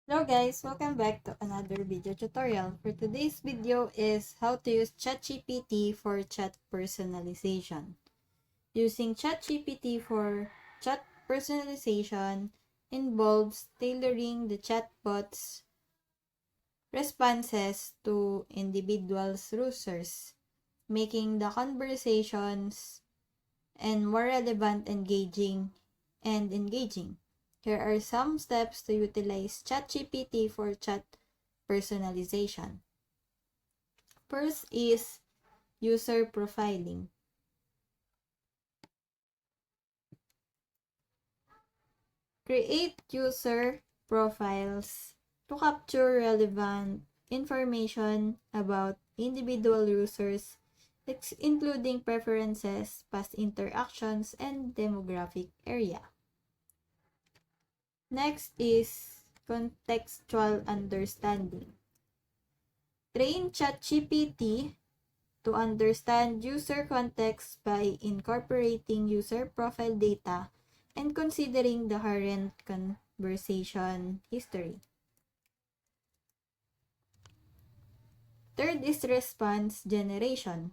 Hello guys, welcome back to another video tutorial. For today's video is how to use ChatGPT for chat personalization. Using ChatGPT for chat personalization involves tailoring the chatbot's responses to individuals' users, making the conversations and more relevant, engaging. Here are some steps to utilize ChatGPT for chat personalization. First is user profiling. Create user profiles to capture relevant information about individual users, including preferences, past interactions, and demographic area. Next is contextual understanding. Train ChatGPT to understand user context by incorporating user profile data and considering the current conversation history. Third is response generation.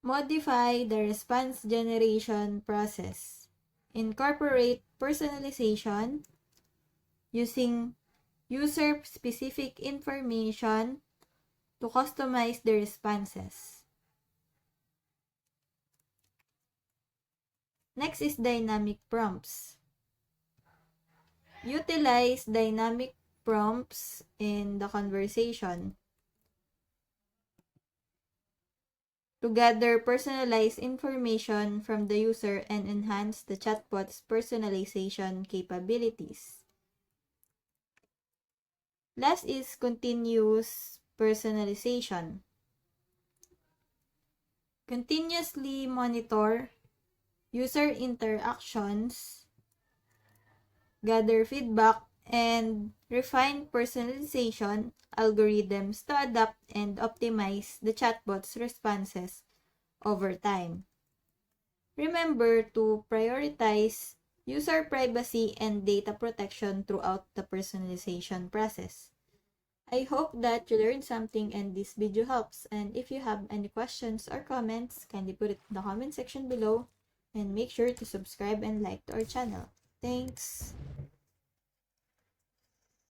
Modify the response generation process. Incorporate personalization using user-specific information to customize the responses. Next is dynamic prompts. Utilize dynamic prompts in the conversation to gather personalized information from the user and enhance the chatbot's personalization capabilities. Last is continuous personalization. Continuously monitor user interactions, gather feedback, and refine personalization algorithms to adapt and optimize the chatbot's responses over time. Remember to prioritize user privacy and data protection throughout the personalization process. I hope that you learned something and this video helps. And if you have any questions or comments, kindly put it in the comment section below. And make sure to subscribe and like to our channel. Thanks!